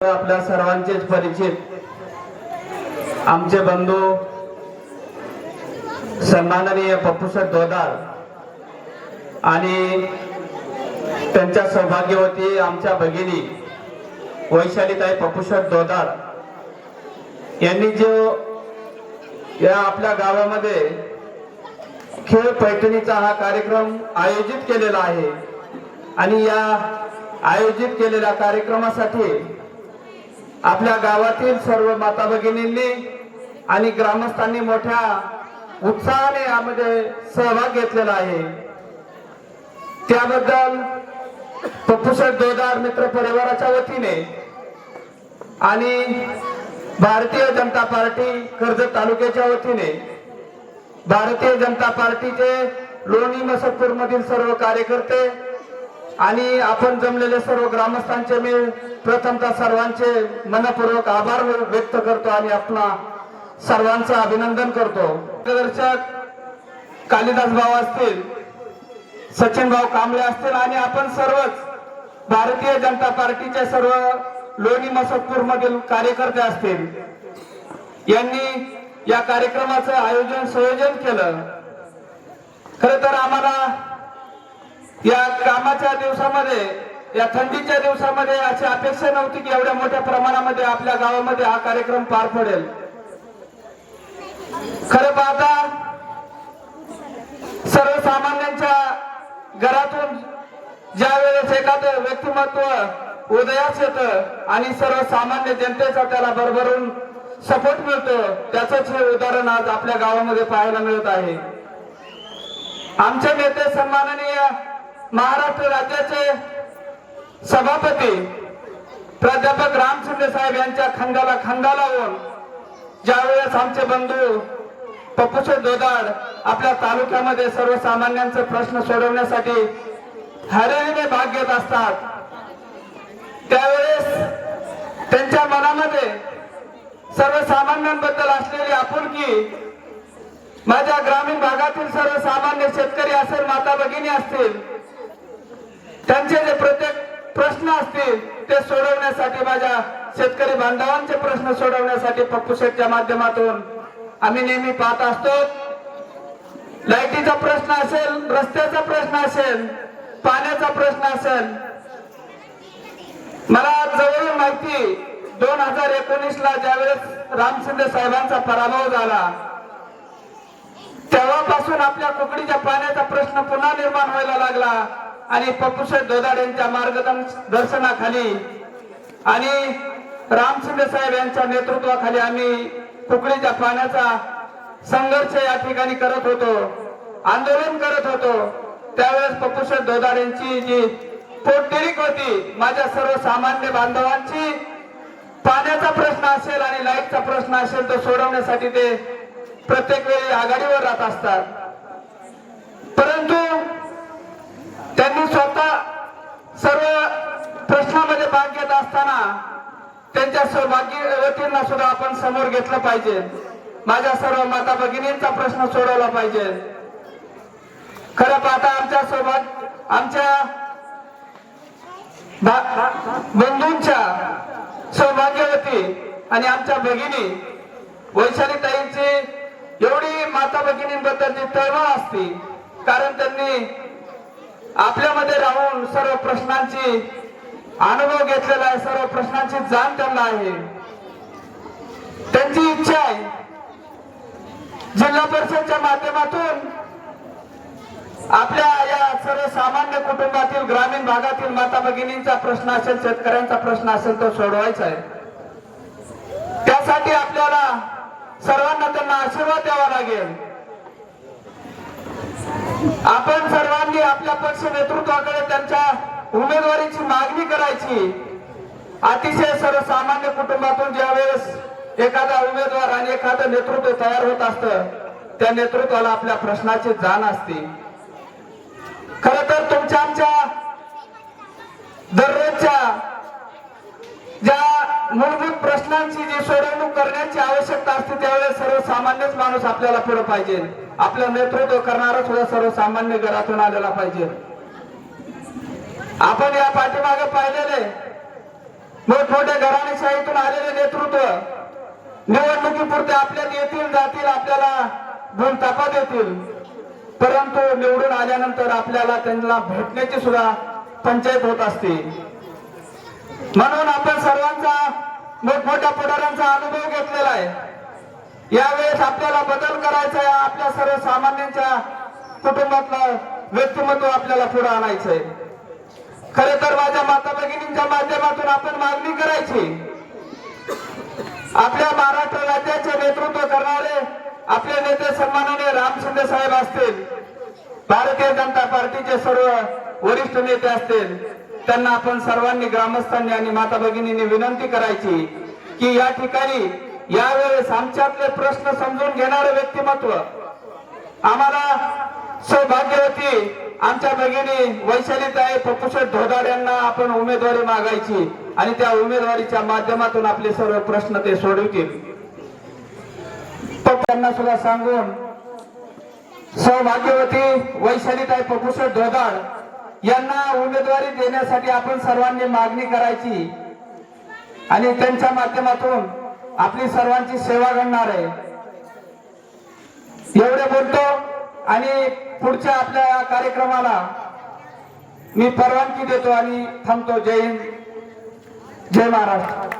आपल्या सर्वांचेच परिचित आमचे बंधू सन्माननीय पप्पूशेठ दोदार आणि त्यांच्या सौभाग्यवती आमच्या भगिनी वैशालीताई पप्पूशेठ दोदार यांनी जो या आपल्या गावामध्ये खेळ पैठणीचा हा कार्यक्रम आयोजित केलेला आहे आणि या आयोजित केलेल्या कार्यक्रमासाठी आपल्या गावातील सर्व माता भगिनींनी आणि ग्रामस्थांनी मोठ्या उत्साहाने यामध्ये सहभाग घेतलेला आहे। त्याबद्दल पप्पूशेठ दोदार मित्र परिवाराच्या वतीने आणि भारतीय जनता पार्टी कर्जत तालुक्याच्या वतीने भारतीय जनता पार्टीचे लोणी मसदपूर मधील सर्व कार्यकर्ते आणि आपण जमलेले सर्व ग्रामस्थांचे मी प्रथमतः सर्वांचे मनपूर्वक आभार व्यक्त करतो आणि आपला सर्वांचं अभिनंदन करतो। मार्गदर्शक कालिदास भाऊ असतील, सचिन भाऊ कांबळे असतील आणि आपण सर्वच भारतीय जनता पार्टीचे सर्व लोणी मसदपूर मधील कार्यकर्ते असतील यांनी या कार्यक्रमाचं आयोजन संयोजन केलं। खरं तर आम्हाला या कामाच्या दिवसामध्ये या थंडीच्या दिवसामध्ये अशी अपेक्षा नव्हती की एवढ्या मोठ्या प्रमाणामध्ये आपल्या गावामध्ये हा कार्यक्रम पार पडेल। खरं पाहता सर्वसामान्यांच्या घरातून ज्या वेळेस एखादं व्यक्तिमत्व उदयास येतं आणि सर्वसामान्य जनतेचा त्याला भरभरून सपोर्ट मिळतो, त्याचंच हे उदाहरण आज आपल्या गावामध्ये पाहायला मिळत आहे। आमचे नेते सन्माननीय महाराष्ट्र राज्याचे सभापती प्राध्यापक राम शिंदे साहेब यांच्या खांद्याला खांदा लावून ज्यावेळेस आमचे बंधू पप्पूशेठ दोदार आपल्या तालुक्यामध्ये सर्वसामान्यांचे प्रश्न सोडवण्यासाठी हरेरीने भाग घेत असतात, त्यावेळेस त्यांच्या मनामध्ये सर्वसामान्यांबद्दल असलेली आपुलकी, माझ्या ग्रामीण भागातील सर्वसामान्य शेतकरी असेल, माता भगिनी असतील, त्यांचे जे प्रत्येक प्रश्न असतील ते सोडवण्यासाठी, माझ्या शेतकरी बांधवांचे प्रश्न सोडवण्यासाठी पप्पूशेठच्या माध्यमातून आम्ही नेहमी पाहत असतो। लाईटीचा प्रश्न असेल, रस्त्याचा प्रश्न असेल, पाण्याचा प्रश्न असेल, मला जवळून माहिती 2019 ला ज्यावेळेस राम शिंदे साहेबांचा पराभव झाला तेव्हापासून आपल्या कुकडीच्या पाण्याचा प्रश्न पुन्हा निर्माण व्हायला लागला आणि पप्पूशेठ दोदार यांच्या मार्गदर्शनाखाली आणि राम शिंदे साहेब यांच्या नेतृत्वाखाली आम्ही कुकडीच्या पाण्याचा संघर्ष या ठिकाणी करत होतो, आंदोलन करत होतो। त्यावेळेस पप्पूशेठ दोदार यांची जी पोटतिडीक होती, माझ्या सर्वसामान्य बांधवांची पाण्याचा प्रश्न असेल आणि लाईटचा प्रश्न असेल तो सोडवण्यासाठी ते प्रत्येक वेळी आघाडीवर राहत असतात। परंतु त्यांनी स्वतः सर्व प्रश्नामध्ये भाग घेत असताना त्यांच्या सौभाग्यवतींना सुद्धा आपण समोर घेतलं पाहिजे, माझ्या सर्व माता भगिनींचा प्रश्न सोडवला पाहिजे। खरं पाहता आमच्या बंधूंच्या सौभाग्यवती आणि आमच्या भगिनी वैशालीताईंची एवढी माता भगिनींबद्दलची तळमळ असते, कारण त्यांनी आपल्यामध्ये राहून सर्व प्रश्नांची अनुभव घेतलेला आहे, सर्व प्रश्नांची जाण त्यांना आहे। त्यांची इच्छा आहे जिल्हा परिषदच्या माध्यमातून आपल्या या सर्वसामान्य कुटुंबातील ग्रामीण भागातील माता भगिनींचा प्रश्न असेल, शेतकऱ्यांचा प्रश्न असेल तो सोडवायचा आहे। त्यासाठी आपल्याला सर्वांना त्यांना आशीर्वाद द्यावा लागेल। आपण सर्वांनी आपल्या पक्ष नेतृत्वाकडे त्यांच्या उमेदवारीची मागणी करायची। अतिशय सर्वसामान्य कुटुंबातून ज्यावेळेस एखादा उमेदवार आणि एखादं नेतृत्व तयार होत असतं, त्या नेतृत्वाला आपल्या प्रश्नाची जाण असते। खरं तर तुमच्या आमच्या दररोजच्या ज्या मूलभूत प्रश्नांची जी सोडवणूक करण्याची आवश्यकता असते त्यावेळेस सर्वसामान्यच माणूस आपल्याला पुढे पाहिजे, आपलं नेतृत्व करणारा सुद्धा सर्वसामान्य घरातून आलेला पाहिजे। आपण या पाठीमागे पाहिलेले मोठमोठ्या घराणेशाहीतून आलेले नेतृत्व निवडणुकीपुरते आपल्यात येतील जातील, आपल्याला दोन तापा देतील, परंतु निवडून आल्यानंतर आपल्याला त्यांना भेटण्याची सुद्धा पंचायत होत असते. म्हणून आपण सर्वांचा मोठमोठ्या पुढाऱ्यांचा अनुभव घेतलेला आहे. यावेळेस आपल्याला बदल करायचा आहे. आपल्या सर्वसामान्यांच्या कुटुंबातलं व्यक्तिमत्व आपल्याला पुढे आणायचंय. खरे तर माझ्या माता भगिनींच्या माध्यमातून आपण मागणी करायची, आपल्या महाराष्ट्र राज्याचे नेतृत्व करणारे आपले नेते सन्माननीय राम शिंदे साहेब असतील, भारतीय जनता पार्टीचे सर्व वरिष्ठ नेते असतील, त्यांना आपण सर्वांनी ग्रामस्थांनी आणि माता भगिनींनी विनंती करायची की या ठिकाणी यावेळेस आमच्यातले प्रश्न समजून घेणारे व्यक्तिमत्व, आम्हाला सौभाग्यवती आमच्या भगिनी वैशालीताई पप्पूशेठ धोदाड यांना आपण उमेदवारी मागायची आणि त्या उमेदवारीच्या माध्यमातून आपले सर्व प्रश्न ते सोडवतील. त्यांना सुद्धा सांगून सौभाग्यवती वैशालीताई पप्पूशेठ धोदाड यांना उमेदवारी देण्यासाठी आपण सर्वांनी मागणी करायची आणि त्यांच्या माध्यमातून आपली सर्वांची सेवा करणार आहे. एवढे बोलतो आणि पुढच्या आपल्या या कार्यक्रमाला मी परवानगी देतो आणि थांबतो. जय हिंद, जय महाराष्ट्र.